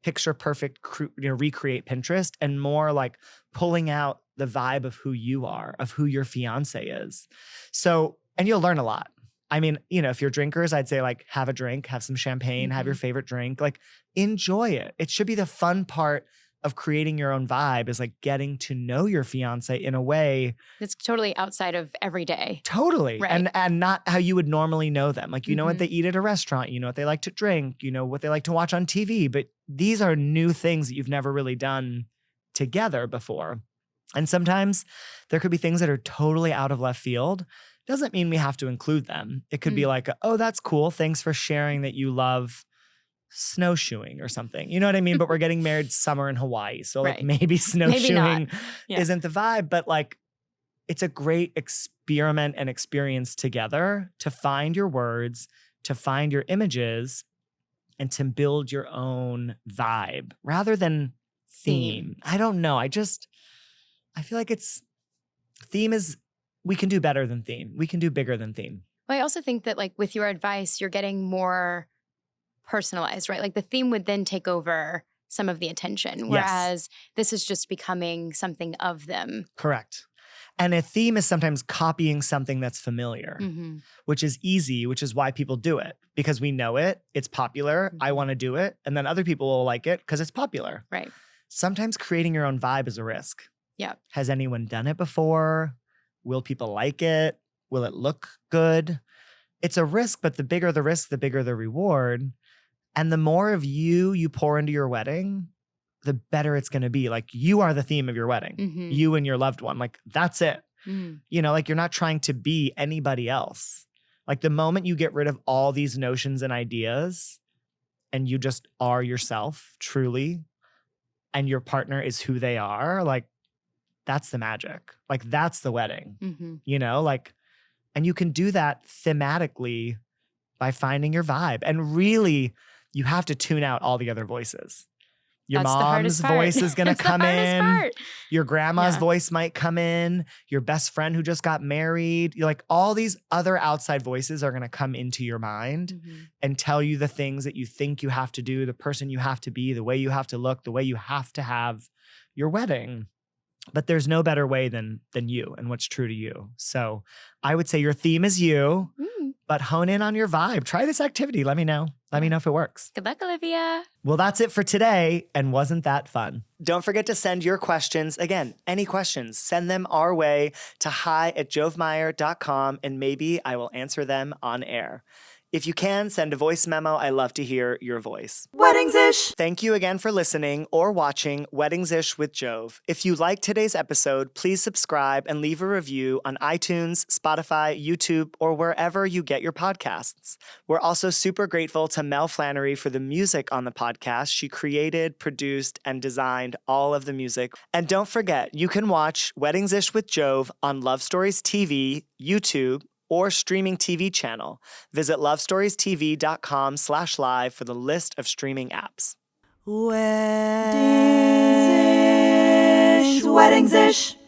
picture perfect, recreate Pinterest, and more like pulling out the vibe of who you are, of who your fiance is. So, and you'll learn a lot. I mean, if you're drinkers, I'd say like have a drink, have some champagne, have your favorite drink, like enjoy it. It should be the fun part of creating your own vibe, is like getting to know your fiance in a way that's totally outside of every day. Totally. Right. And not how you would normally know them. Like, you know what they eat at a restaurant, you know what they like to drink, you know what they like to watch on TV, but these are new things that you've never really done together before. And sometimes there could be things that are totally out of left field. Doesn't mean we have to include them. It could be like, oh, that's cool. Thanks for sharing that you love snowshoeing or something. You know what I mean? But we're getting married summer in Hawaii. So like maybe snowshoeing isn't the vibe, but like it's a great experiment and experience together to find your words, to find your images, and to build your own vibe rather than theme. I don't know. I feel like theme is, we can do better than theme. We can do bigger than theme. Well, I also think that like with your advice, you're getting more personalized, right? Like the theme would then take over some of the attention, whereas this is just becoming something of them. Correct. And a theme is sometimes copying something that's familiar, which is easy, which is why people do it, because we know it, it's popular, I want to do it, and then other people will like it because it's popular. Right. Sometimes creating your own vibe is a risk. Yeah. Has anyone done it before? Will people like it? Will it look good? It's a risk, but the bigger the risk, the bigger the reward. And the more of you pour into your wedding, the better it's going to be. Like you are the theme of your wedding, you and your loved one. Like that's it. Like you're not trying to be anybody else. Like the moment you get rid of all these notions and ideas and you just are yourself truly, and your partner is who they are, like that's the magic. Like that's the wedding, and you can do that thematically by finding your vibe. And really, you have to tune out all the other voices. Your mom's voice is going to come in. Your grandma's voice might come in. Your best friend who just got married. You're like all these other outside voices are going to come into your mind and tell you the things that you think you have to do, the person you have to be, the way you have to look, the way you have to have your wedding. But there's no better way than you and what's true to you. So I would say your theme is you, but hone in on your vibe. Try this activity. Let me know. Let me know if it works. Good luck, Olivia. Well, that's it for today. And wasn't that fun? Don't forget to send your questions. Again, any questions, send them our way to hi@jovemeyer.com and maybe I will answer them on air. If you can, send a voice memo. I love to hear your voice. Weddings-ish. Thank you again for listening or watching Weddings-ish with Jove. If you liked today's episode, please subscribe and leave a review on iTunes, Spotify, YouTube, or wherever you get your podcasts. We're also super grateful to Mel Flannery for the music on the podcast. She created, produced, and designed all of the music. And don't forget, you can watch Weddings-ish with Jove on Love Stories TV, YouTube, or streaming TV channel. Visit lovestoriestv.com/live for the list of streaming apps. Weddings-ish.